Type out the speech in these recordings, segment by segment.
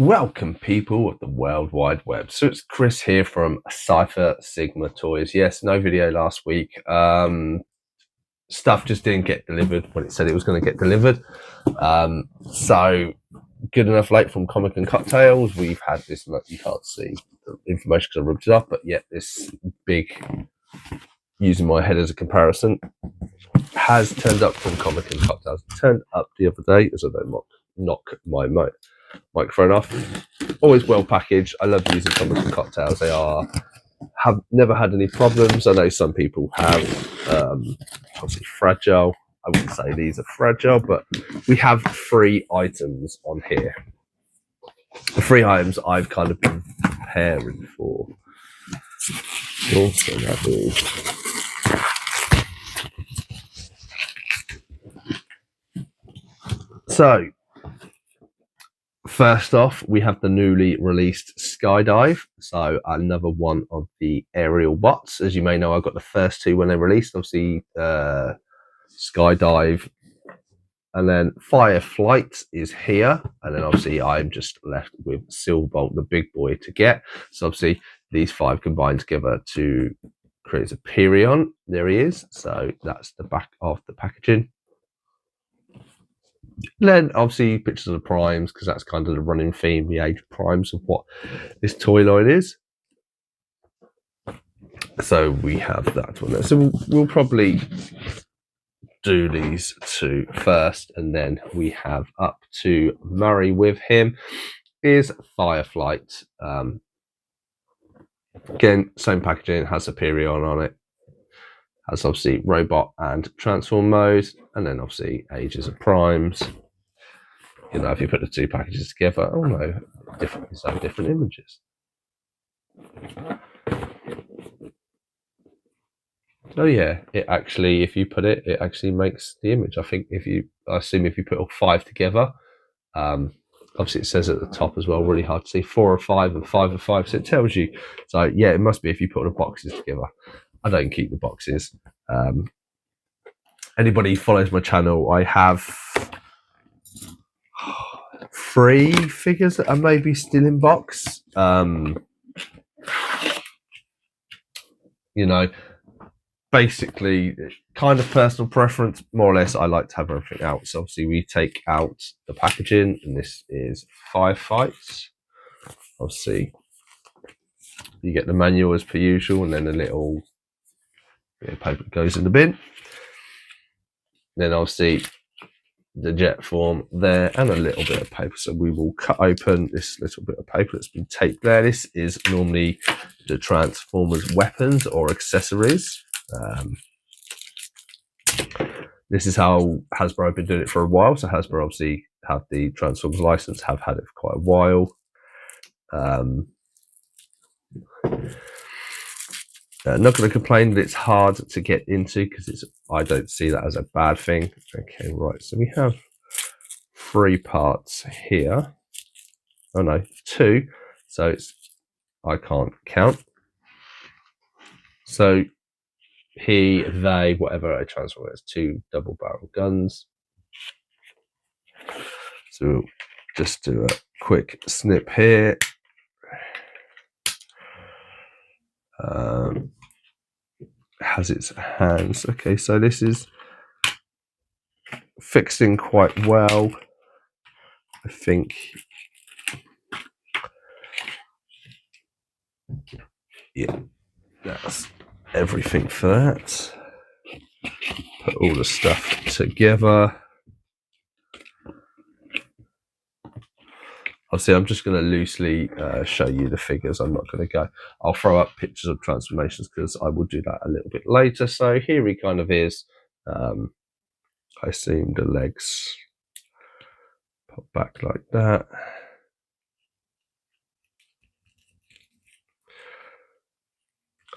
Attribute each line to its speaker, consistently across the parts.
Speaker 1: Welcome, people of the World Wide Web. So it's Chris here from Cypher Sigma Toys. Yes, no video last week. Stuff just didn't get delivered when it said it was going to get delivered. So good enough late from Comic and Cocktails. We've had this, you can't see the information because I ripped it up, but yet this big, using my head as a comparison, has turned up from Comic and Cocktails. It turned up the other day as I don't knock my microphone off. Always well packaged. I love using Comic and Cocktails. They have never had any problems. I know some people have obviously fragile. I wouldn't say these are fragile, but we have 3 items on here. The 3 items I've kind of been preparing for. Also, that is so. First off, we have the newly released Skydive. So another one of the aerial bots. As you may know, I got the first 2 when they released. Obviously, Skydive, and then Fireflight is here. And then obviously I'm just left with Silverbolt, the big boy, to get. So obviously these 5 combined together to create a Perion. There he is. So that's the back of the packaging. Then obviously pictures of the primes, because that's kind of the running theme, the age primes of what this toy line is. So we have that one there. So we'll probably do these 2 first, and then we have up to marry with him is Fireflight. Again, same packaging, has a Perion on it, has obviously robot and transform mode, and then obviously ages of primes. You know, if you put the 2 packages together, oh no, different images. Oh yeah, it actually, if you put it actually makes the image. I assume if you put all 5 together, obviously it says at the top as well, really hard to see, 4 or 5 and 5 or 5, so it tells you. So yeah, it must be if you put the boxes together. I don't keep the boxes. Anybody who follows my channel, I have 3 figures that are maybe still in box. You know, basically, kind of personal preference, more or less, I like to have everything out. So obviously we take out the packaging, and this is Firefights. Obviously, you get the manual as per usual, and then a little bit of paper goes in the bin. Then obviously the jet form there, and a little bit of paper. So we will cut open this little bit of paper that's been taped there. This is normally the Transformers weapons or accessories. This is how Hasbro have been doing it for a while. So Hasbro obviously have the Transformers license, have had it for quite a while. Not going to complain that it's hard to get into, because I don't see that as a bad thing. Okay, right. So we have 3 parts here. Oh no, 2. So I can't count. So he, they, whatever a Transformer is, 2 double barrel guns. So we'll just do a quick snip here. Has its hands. Okay, so this is fixing quite well, I think. Yeah, that's everything for that. Put all the stuff together. Obviously, I'm just going to loosely show you the figures. I'm not going to go. I'll throw up pictures of transformations, because I will do that a little bit later. So here he kind of is. I assume the legs pop back like that.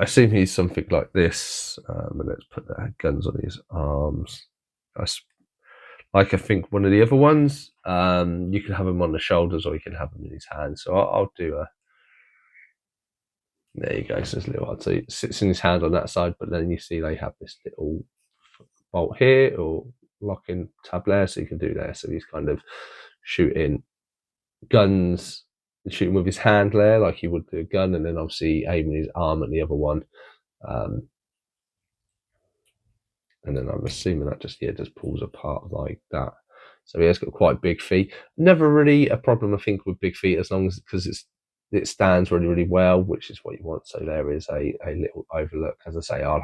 Speaker 1: I assume he's something like this. And let's put the guns on his arms. Like I think one of the other ones, you can have him on the shoulders, or you can have him in his hands. So I'll do a. There you go. So it's a little hard. So it sits in his hand on that side, but then you see they have this little bolt here, or locking tab there, so you can do there. So he's kind of shooting guns shooting with his hand there, like he would do a gun, and then obviously aiming his arm at the other one. And then I'm assuming that just pulls apart like that. So he has got quite big feet. Never really a problem, I think, with big feet, as long as because it stands really, really well, which is what you want. So there is a little overlook. As I say, I'll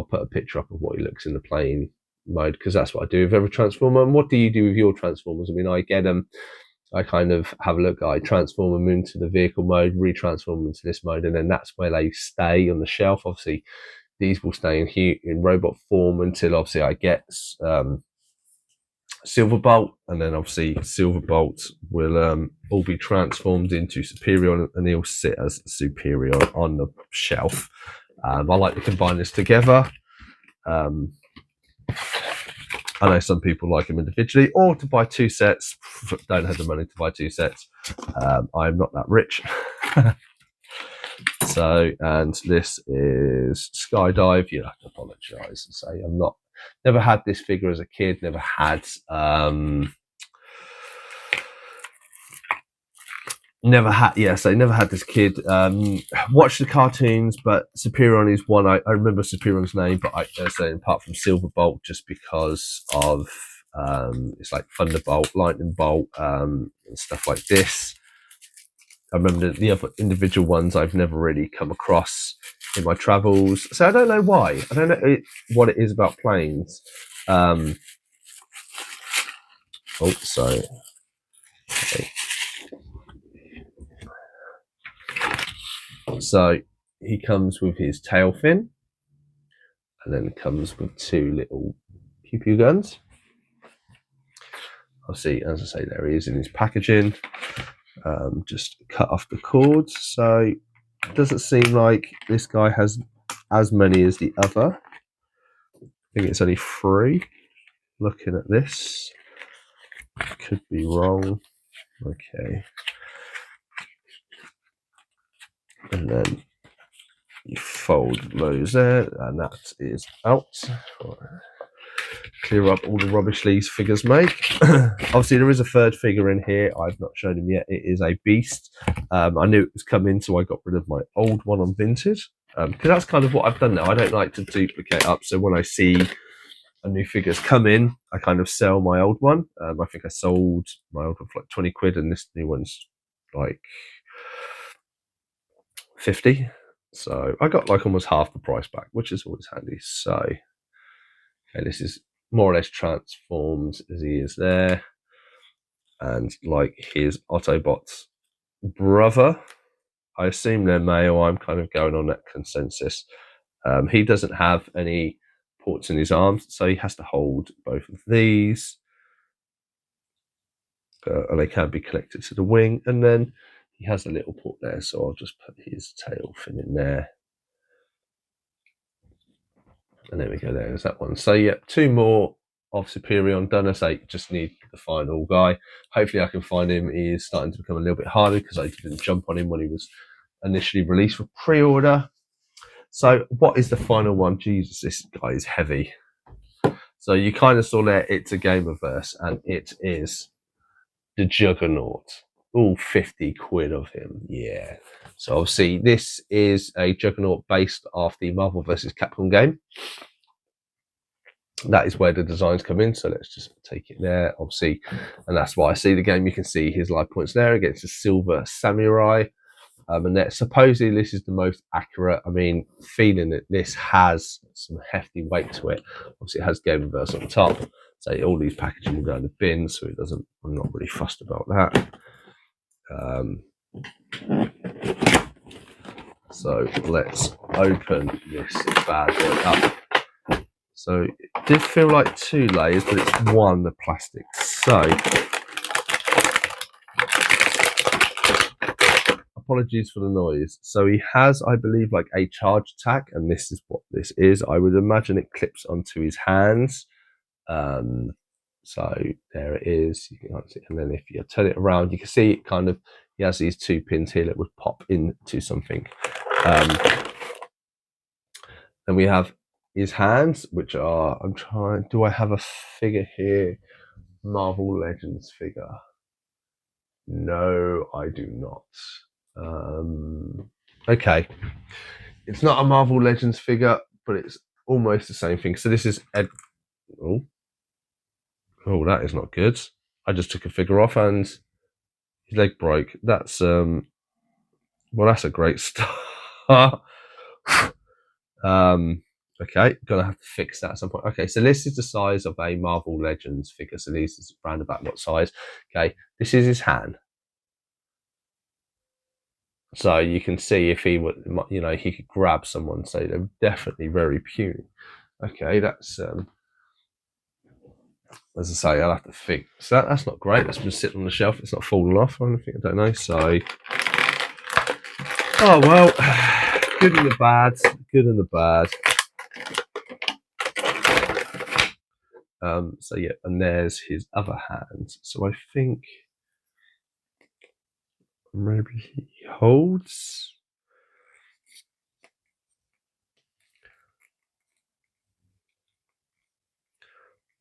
Speaker 1: put a picture up of what he looks in the playing mode, because that's what I do with every transformer. And what do you do with your transformers? I mean, I get them, I kind of have a look, I transform them into the vehicle mode, retransform them into this mode, and then that's where they stay on the shelf. Obviously, these will stay in robot form until obviously I get Silverbolt, and then obviously Silverbolt will all be transformed into Superior, and he'll sit as Superior on the shelf. I like to combine this together. I know some people like them individually, or to buy two sets. Don't have the money to buy two sets. I'm not that rich. So, and this is Skydive. You have to apologise and say never had this figure as a kid. Never had this kid. Watched the cartoons, but Superion is one I remember Superion's name, but I say apart from Silverbolt, just because of it's like Thunderbolt, Lightning Bolt, and stuff like this. I remember the other individual ones I've never really come across in my travels, so I don't know why. I don't know what it is about planes. Okay. So he comes with his tail fin, and then comes with two little pew-pew guns. I'll see, as I say, there he is in his packaging. Just cut off the cords, so it doesn't seem like this guy has as many as the other. I think it's only 3. Looking at this, could be wrong. Okay, and then you fold those there, and that is out. Clear up all the rubbish these figures make. Obviously, there is a third figure in here. I've not shown him yet. It is a beast. I knew it was coming, so I got rid of my old one on vintage, because that's kind of what I've done now. I don't like to duplicate up, so when I see a new figure's come in, I kind of sell my old one. I think I sold my old one for like 20 quid, and this new one's like 50. So I got like almost half the price back, which is always handy. So, okay, this is more or less transformed as he is there. And like his Autobot's brother, I assume they're male. I'm kind of going on that consensus. He doesn't have any ports in his arms, so he has to hold both of these. And they can be connected to the wing, and then he has a little port there, so I'll just put his tail fin in there. And there we go, there's that one. So yeah, 2 more of Superion done. As I just need the final guy. Hopefully I can find him. He is starting to become a little bit harder because I didn't jump on him when he was initially released for pre-order. So what is the final one? Jesus, this guy is heavy. So you kind of saw there, it's a Gamerverse, and it is the Juggernaut. All 50 quid of him, yeah. So obviously this is a Juggernaut based off the Marvel vs. Capcom game. That is where the designs come in, so let's just take it there, obviously. And that's why I see the game. You can see his life points there against the Silver Samurai. And that supposedly this is the most accurate. I mean, feeling that this has some hefty weight to it. Obviously it has Gamerverse on top. So all these packaging will go in the bin, so it doesn't, I'm not really fussed about that. So let's open this bad boy up. So it did feel like 2 layers, but it's 1, the plastic. So apologies for the noise. So he has, I believe, like a charge attack, and this is what this is. I would imagine it clips onto his hands. So there it is. You can see, and then if you turn it around, you can see it kind of, he has these 2 pins here that would pop into something. Then we have his hands, which are, I'm trying, do I have a figure here? Marvel Legends figure. No, I do not. Okay. It's not a Marvel Legends figure, but it's almost the same thing. So this is Ed. Oh, oh, that is not good. I just took a figure off and his leg broke. That's well, that's a great start. Okay, gonna have to fix that at some point. Okay, so this is the size of a Marvel Legends figure. So this is around about what size? Okay, this is his hand. So you can see if he would, you know, he could grab someone. So they're definitely very puny. Okay, that's as I say, I'll have to fix that. That's not great. That's been sitting on the shelf. It's not fallen off or anything. I don't know. So, oh well, good and the bad. Good and the bad. So yeah, and there's his other hand. So I think maybe he holds.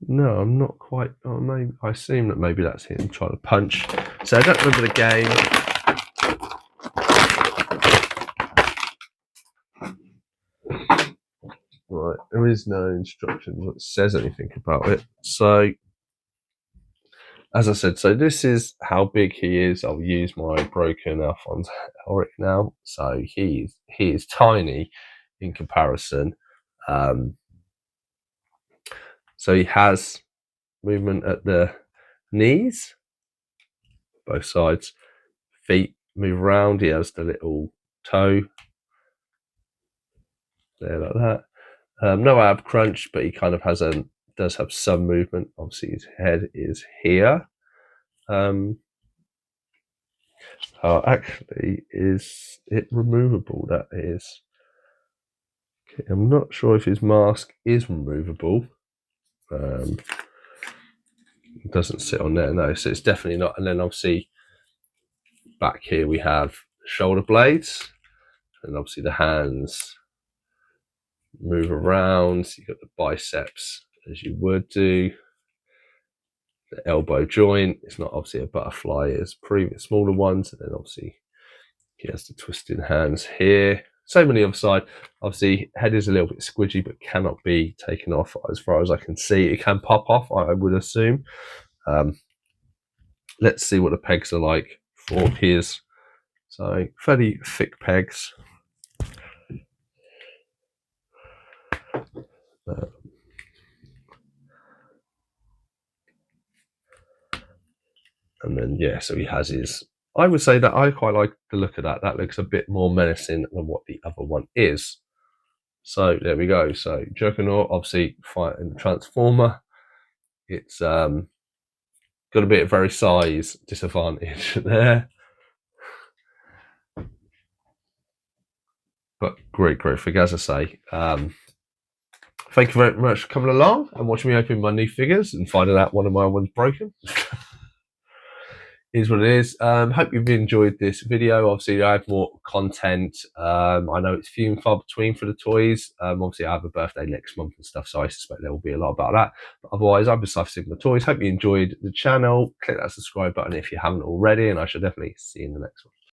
Speaker 1: No, I'm not quite. Oh, maybe I assume that maybe that's him trying to punch. So I don't remember the game. Right, there is no instructions that says anything about it. So, as I said, so this is how big he is. I'll use my broken Alphonse Auric now. So he is tiny in comparison. So he has movement at the knees, both sides. Feet move around. He has the little toe there like that. No ab crunch, but he kind of does have some movement. Obviously, his head is here. Actually, is it removable? That is. Okay, I'm not sure if his mask is removable. It doesn't sit on there, no, so it's definitely not. And then obviously back here we have shoulder blades, and obviously the hands move around. So you've got the biceps as you would do. The elbow joint, it's not obviously a butterfly as previous smaller ones, and then obviously he has the twisting hands here. Same on the other side. Obviously, head is a little bit squidgy, but cannot be taken off as far as I can see. It can pop off, I would assume. Let's see what the pegs are like for his. So, fairly thick pegs. And then, yeah, so he has his. I would say that I quite like the look of that. That looks a bit more menacing than what the other one is. So there we go. So Juggernaut, obviously fighting the Transformer. It's got a bit of very size disadvantage there. But great figure, as I say. Thank you very much for coming along and watching me open my new figures and finding out one of my ones broken. Is what it is. Hope you've enjoyed this video. Obviously, I have more content. I know it's few and far between for the toys. Obviously, I have a birthday next month and stuff, so I suspect there will be a lot about that. But otherwise, I've been Cypher Sigma Toys. Hope you enjoyed the channel. Click that subscribe button if you haven't already, and I shall definitely see you in the next one.